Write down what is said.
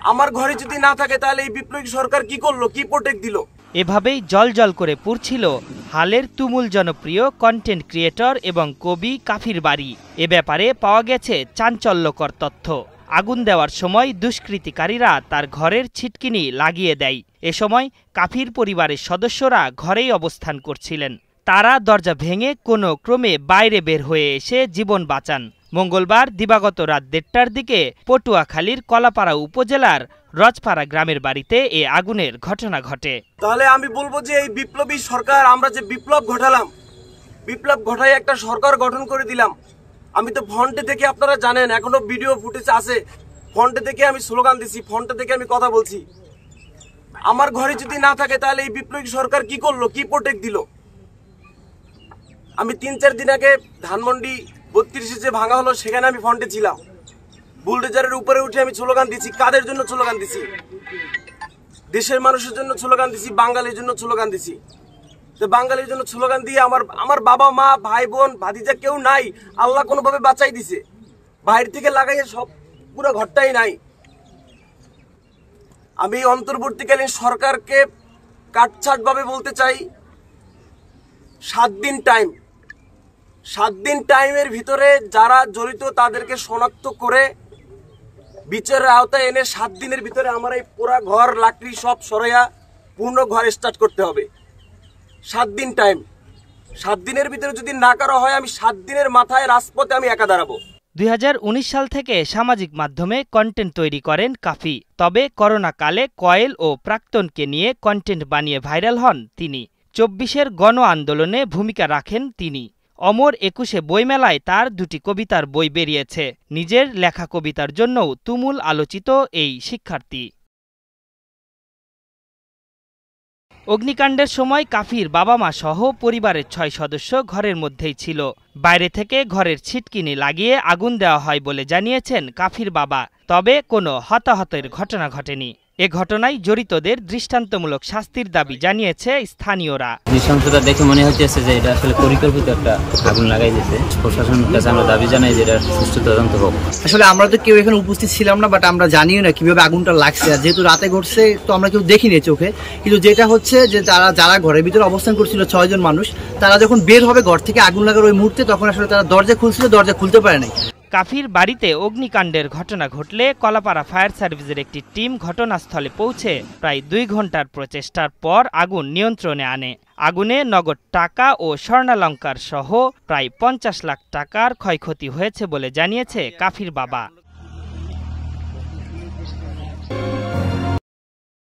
আমার ঘরে যদি না থাকে তাহলে এই বিপ্লবী সরকার কি করলো, কি প্রোটেক্ট দিল? এভাবেই জলজল করে পুড়ছিল হালের তুমুল জনপ্রিয় কন্টেন্ট ক্রিয়েটর এবং কবি কাফির বাড়ি। এ ব্যাপারে পাওয়া গেছে চাঞ্চল্যকর তথ্য। আগুন দেওয়ার সময় দুষ্কৃতিকারীরা তার ঘরের ছিটকিনি লাগিয়ে দেয়। এ সময় কাফির পরিবারের সদস্যরা ঘরেই অবস্থান করছিলেন। তারা দরজা ভেঙে কোনো ক্রমে বাইরে বের হয়ে এসে জীবন বাঁচান। মঙ্গলবার দিবাগত রাত 1টার দিকে পটুয়াখালীর কলাপাড়া উপজেলার রজপাড়া গ্রামের বাড়িতে এ আগুনের ঘটনা ঘটে। তাহলে আমি বলবো যে এই বিপ্লবী সরকার, আমরা যে বিপ্লব ঘটালাম, বিপ্লব ঘটাই একটা সরকার গঠন করে দিলাম। আমি তো ফ্রন্টে থেকে, আপনারা জানেন এখনো ভিডিও ফুটেজ আছে, ফ্রন্টে থেকে আমি স্লোগান দিছি, ফ্রন্টে থেকে আমি কথা বলছি। আমার ঘরে যদি না থাকে তাহলে এই বিপ্লবী সরকার কি করলো, কি প্রোটেক্ট দিল? আমি 3-4 দিন আগে ধানমন্ডি 32 যে ভাঙা হলো সেখানে আমি ফ্রন্টে ছিলাম। বুলডোজারের উপরে উঠে আমি স্লোগান দিছি। কাদের জন্য স্লোগান দিছি? দেশের মানুষের জন্য স্লোগান দিছি, বাঙালির জন্য স্লোগান দিছি। তো বাঙালির জন্য স্লোগান দিয়ে আমার বাবা মা ভাই বোন ভাতিজা কেউ নাই, আল্লাহ কোনোভাবে বাঁচাই দিছে। বাইরে থেকে লাগাইয়ে সব পুরো ঘরটাই নাই। আমি অন্তর্বর্তীকালীন সরকারকে কাটছাট ভাবে বলতে চাই, 7 দিন টাইম, 7 দিন টাইমের ভিতরে যারা জড়িত তাদেরকে শনাক্ত করে বিচারের আওতায় এনে 7 দিনের ভিতরে আমার এই পুরা ঘর লাকড়ি সব সরাইয়া পূর্ণ ঘর স্টার্ট করতে হবে। 7 দিন টাইম। 7 দিনের ভিতরে যদি না করা হয়, আমি 7 দিনের মাথায় রাজপথে আমি একা দাঁড়াবো। 2019 সাল থেকে সামাজিক মাধ্যমে কন্টেন্ট তৈরি করেন কাফি। তবে করোনাকালে কয়েল ও প্রাক্তনকে নিয়ে কন্টেন্ট বানিয়ে ভাইরাল হন তিনি। 24-এর গণ আন্দোলনে ভূমিকা রাখেন তিনি। অমর 21-এ বইমেলায় তার 2টি কবিতার বই বেরিয়েছে। নিজের লেখা কবিতার জন্যও তুমুল আলোচিত এই শিক্ষার্থী। অগ্নিকাণ্ডের সময় কাফির বাবা মা সহ পরিবারের 6 সদস্য ঘরের মধ্যেই ছিল। বাইরে থেকে ঘরের ছিটকিনি লাগিয়ে আগুন দেওয়া হয় বলে জানিয়েছেন কাফির বাবা। তবে কোনো হতাহতের ঘটনা ঘটেনি। এ ঘটনায় জড়িতদের দৃষ্টান্তমূলক শাস্তির দাবি জানিয়েছে স্থানীয়রা। নৃশংসতা দেখে মনে হচ্ছে যে এটা আসলে পরিকল্পিত একটা আগুন লাগাই দিয়েছে। প্রশাসনের কাছে আমরা দাবি জানাই যে এটা সুষ্ঠু তদন্ত হোক। আসলে আমরা তো কেউ এখানে উপস্থিত ছিলাম না, বাট আমরা জানিও না কিভাবে আগুনটা লাগছে। আর যেহেতু রাতে ঘটছে তো আমরা কেউ দেখিনি চোখে, কিন্তু যেটা হচ্ছে যে যারা ঘরের ভিতরে অবস্থান করছিল 6 জন মানুষ, তারা যখন বের হবে ঘর থেকে আগুন লাগার ওই মুহূর্তে, তখন আসলে তারা দরজা খুলছিল, দরজা খুলতে পারে নাই। কাফির বাড়িতে অগ্নিকাণ্ডের ঘটনা ঘটলে কলাপাড়া ফায়ার সার্ভিসের একটি টিম ঘটনাস্থলে পৌঁছে প্রায় 2 ঘন্টার প্রচেষ্টার পর আগুন নিয়ন্ত্রণে আনে। আগুনে নগদ টাকা ও স্বর্ণালংকার সহ প্রায় 50 লাখ টাকার ক্ষয়ক্ষতি হয়েছে বলে জানিয়েছে কাফির বাবা।